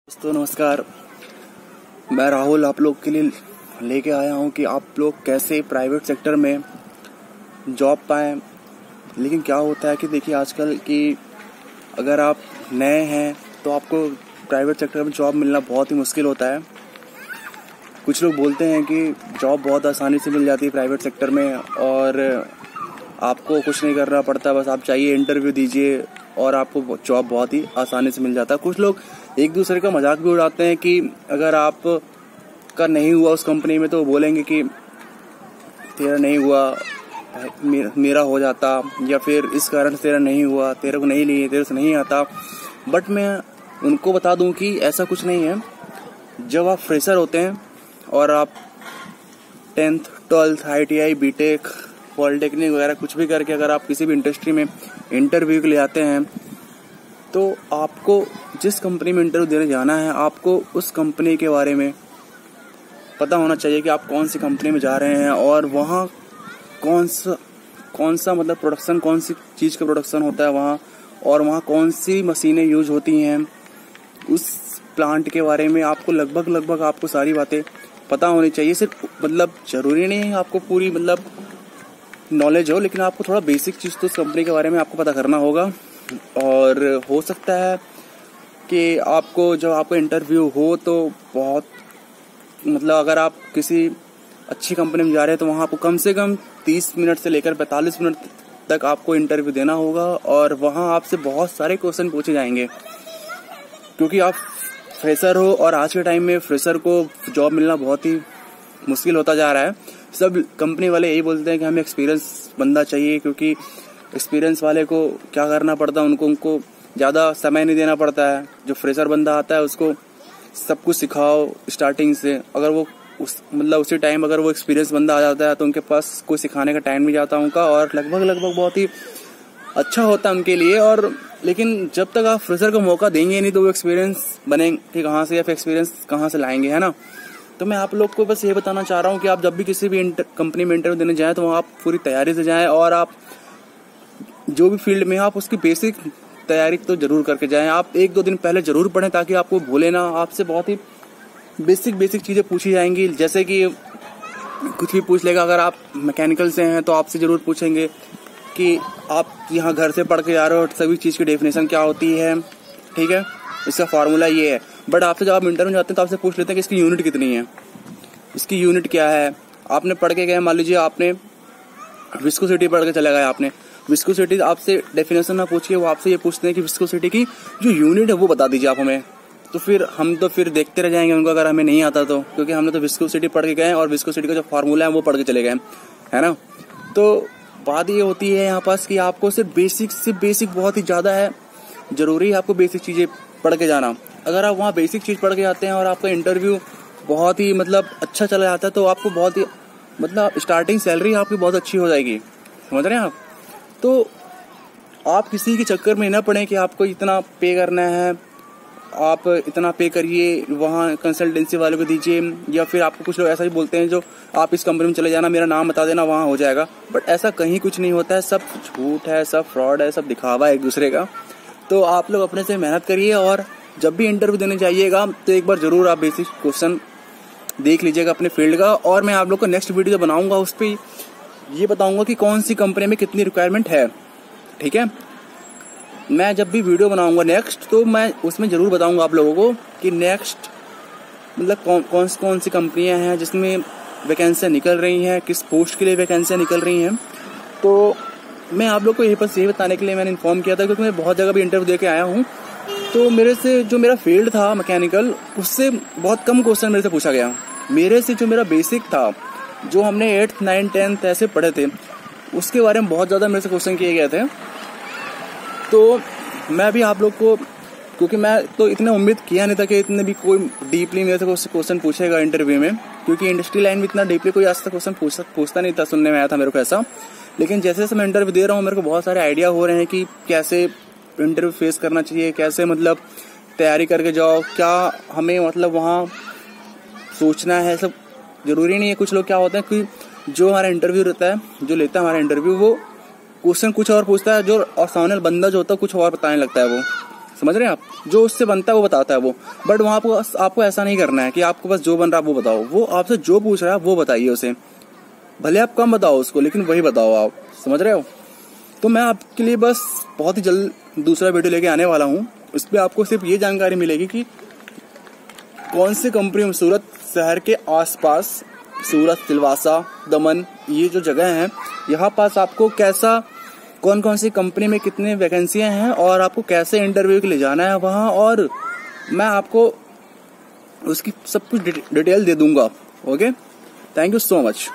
दोस्तों नमस्कार। मैं राहुल आप लोग के लिए लेके आया हूँ कि आप लोग कैसे प्राइवेट सेक्टर में जॉब पाएं। लेकिन क्या होता है कि देखिए आजकल कि अगर आप नए हैं तो आपको प्राइवेट सेक्टर में जॉब मिलना बहुत ही मुश्किल होता है। कुछ लोग बोलते हैं कि जॉब बहुत आसानी से मिल जाती है प्राइवेट सेक्टर में और आपको कुछ नहीं करना पड़ता, बस आप चाहिए इंटरव्यू दीजिए और आपको जॉब बहुत ही आसानी से मिल जाता है। कुछ लोग एक दूसरे का मजाक भी उड़ाते हैं कि अगर आप का नहीं हुआ उस कंपनी में तो वो बोलेंगे कि तेरा नहीं हुआ मेरा हो जाता, या फिर इस कारण से तेरा नहीं हुआ, तेरे को नहीं लिए, तेरे से नहीं आता। बट मैं उनको बता दूं कि ऐसा कुछ नहीं है। जब आप फ्रेशर होते हैं और आप 10th 12th ITI BTech polytechnic वगैरह कुछ भी करके अगर आप किसी भी इंडस्ट्री में इंटरव्यू के लिए आते हैं तो आपको जिस कंपनी में इंटरव्यू देने जाना है आपको उस कंपनी के बारे में पता होना चाहिए कि आप कौन सी कंपनी में जा रहे हैं और वहाँ कौन सा मतलब प्रोडक्शन, कौन सी चीज़ का प्रोडक्शन होता है वहाँ, और वहाँ कौन सी मशीनें यूज होती हैं। उस प्लांट के बारे में आपको लगभग आपको सारी बातें पता होनी चाहिए। सिर्फ मतलब ज़रूरी नहीं है आपको पूरी मतलब नॉलेज हो, लेकिन आपको थोड़ा बेसिक चीज़ तो उस कंपनी के बारे में आपको पता करना होगा। और हो सकता है कि आपको जब आपको इंटरव्यू हो तो बहुत मतलब अगर आप किसी अच्छी कंपनी में जा रहे हैं तो वहाँ आपको कम से कम 30 मिनट से लेकर 45 मिनट तक आपको इंटरव्यू देना होगा और वहाँ आपसे बहुत सारे क्वेश्चन पूछे जाएंगे क्योंकि आप फ्रेशर हो और आज के टाइम में फ्रेशर को जॉब मिलना बहुत ही मुश्किल होता जा रहा है। सब कंपनी वाले यही बोलते हैं कि हमें एक्सपीरियंस बंदा चाहिए, क्योंकि एक्सपीरियंस वाले को क्या करना पड़ता है, उनको ज़्यादा समय नहीं देना पड़ता है। जो फ्रेशर बंदा आता है उसको सब कुछ सिखाओ स्टार्टिंग से। अगर वो उसी टाइम अगर वो एक्सपीरियंस बंदा आ जाता है तो उनके पास कोई सिखाने का टाइम नहीं जाता उनका, और लगभग बहुत ही अच्छा होता है उनके लिए। और लेकिन जब तक आप फ्रेशर को मौका देंगे नहीं तो वो एक्सपीरियंस बनेंगे कहाँ से, या फिर एक्सपीरियंस कहाँ से लाएंगे, है ना। तो मैं आप लोग को बस ये बताना चाह रहा हूँ कि आप जब भी किसी भी कंपनी में इंटरव्यू देने जाएं तो आप पूरी तैयारी से जाएं और आप जो भी फील्ड में आप उसकी बेसिक तैयारी तो जरूर करके जाएं। आप 1-2 दिन पहले जरूर पढ़ें ताकि आपको भूले ना। आपसे बहुत ही बेसिक चीज़ें पूछी जाएंगी, जैसे कि कुछ भी पूछ लेगा। अगर आप मैकेनिकल से हैं तो आपसे जरूर पूछेंगे कि आप यहाँ घर से पढ़ के जा रहे हो, सभी चीज़ की डेफिनेशन क्या होती है, ठीक है, इसका फार्मूला ये है। बट आपसे जब आप इंटरव्यू जाते हैं तो आपसे पूछ लेते हैं कि इसकी यूनिट कितनी है, इसकी यूनिट क्या है। आपने पढ़ के गए, मान लीजिए आपने विस्कोसिटी पढ़ के चले गए, आपने विस्कोसिटी आपसे डेफिनेशन ना पूछिए, वो आपसे ये पूछते हैं कि विस्कोसिटी की जो यूनिट है वो बता दीजिए आप हमें। तो फिर हम तो फिर देखते रह जाएंगे उनको, अगर हमें नहीं आता तो, क्योंकि हमने तो विस्कोसिटी पढ़ के गए और विस्कोसिटी का जो फार्मूला है वो पढ़ के चले गए, है ना। तो बात ये होती है यहाँ पास कि आपको सिर्फ बेसिक बहुत ही ज़्यादा है, ज़रूरी है आपको बेसिक चीज़ें पढ़ के जाना। अगर आप वहाँ बेसिक चीज़ पढ़ के जाते हैं और आपका इंटरव्यू बहुत ही मतलब अच्छा चला जाता है तो आपको बहुत ही मतलब स्टार्टिंग सैलरी आपकी बहुत अच्छी हो जाएगी, समझ रहे हैं आप। तो आप किसी के चक्कर में ना पड़े कि आपको इतना पे करना है, आप इतना पे करिए, वहाँ कंसल्टेंसी वाले को दीजिए, या फिर आपको कुछ लोग ऐसा ही बोलते हैं जो आप इस कंपनी में चले जाना, मेरा नाम बता देना, वहाँ हो जाएगा। बट ऐसा कहीं कुछ नहीं होता है, सब झूठ है, सब फ्रॉड है, सब दिखावा है एक दूसरे का। तो आप लोग अपने से मेहनत करिए और जब भी इंटरव्यू देने जाइएगा तो एक बार जरूर आप बेसिक क्वेश्चन देख लीजिएगा अपने फील्ड का। और मैं आप लोग को नेक्स्ट वीडियो बनाऊंगा उस पर ये बताऊंगा कि कौन सी कंपनी में कितनी रिक्वायरमेंट है, ठीक है। मैं जब भी वीडियो बनाऊंगा नेक्स्ट तो मैं उसमें जरूर बताऊंगा आप लोगों को कि नेक्स्ट मतलब कौन सी कंपनियां हैं जिसमें वैकेंसियां निकल रही हैं, किस पोस्ट के लिए वैकेंसियां निकल रही हैं। तो मैं आप लोग को यही बताने के लिए मैंने इन्फॉर्म किया था, क्योंकि मैं बहुत जगह भी इंटरव्यू दे के आया हूँ। तो मेरे से जो मेरा फील्ड था मैकेनिकल, उससे बहुत कम क्वेश्चन मेरे से पूछा गया। मेरे से जो मेरा बेसिक था, जो हमने 8th 9th 10th ऐसे पढ़े थे, उसके बारे में बहुत ज़्यादा मेरे से क्वेश्चन किए गए थे। तो मैं भी आप लोग को, क्योंकि मैं तो इतना उम्मीद किया नहीं था कि इतने भी कोई डीपली मेरे से क्वेश्चन पूछेगा इंटरव्यू में, क्योंकि इंडस्ट्री लाइन में इतना डीपली कोई आज तक क्वेश्चन पूछता नहीं था, सुनने में आया था मेरे को ऐसा। लेकिन जैसे जैसे मैं इंटरव्यू दे रहा हूँ मेरे को बहुत सारे आइडिया हो रहे हैं कि कैसे इंटरव्यू फेस करना चाहिए, कैसे मतलब तैयारी करके जाओ, क्या हमें मतलब वहाँ सोचना है। सब जरूरी नहीं है। कुछ लोग क्या होते हैं कि जो हमारा इंटरव्यू रहता है, जो लेता है हमारा इंटरव्यू, वो क्वेश्चन कुछ और पूछता है, जो और सामने बंदा जो होता है कुछ और बताने लगता है वो, समझ रहे हैं आप? जो उससे बनता है वो बताता है वो, बट वहां पर आपको ऐसा नहीं करना है कि आपको बस जो बन रहा है वो बताओ। वो आपसे जो पूछ रहा है वो बताइए उसे, भले आप कम बताओ उसको, लेकिन वही बताओ आप। समझ रहे हो? तो मैं आपके लिए बस बहुत ही जल्द दूसरा वीडियो लेके आने वाला हूँ। इस पर आपको सिर्फ ये जानकारी मिलेगी कि कौन सी कंपनी में सूरत शहर के आसपास, सूरत, सिलवासा, दमन, ये जो जगह हैं, यहाँ पास आपको कैसा, कौन कौन सी कंपनी में कितने वैकेंसियां हैं और आपको कैसे इंटरव्यू के लिए जाना है वहाँ, और मैं आपको उसकी सब कुछ डिटेल दे दूंगा। Okay, thank you so much.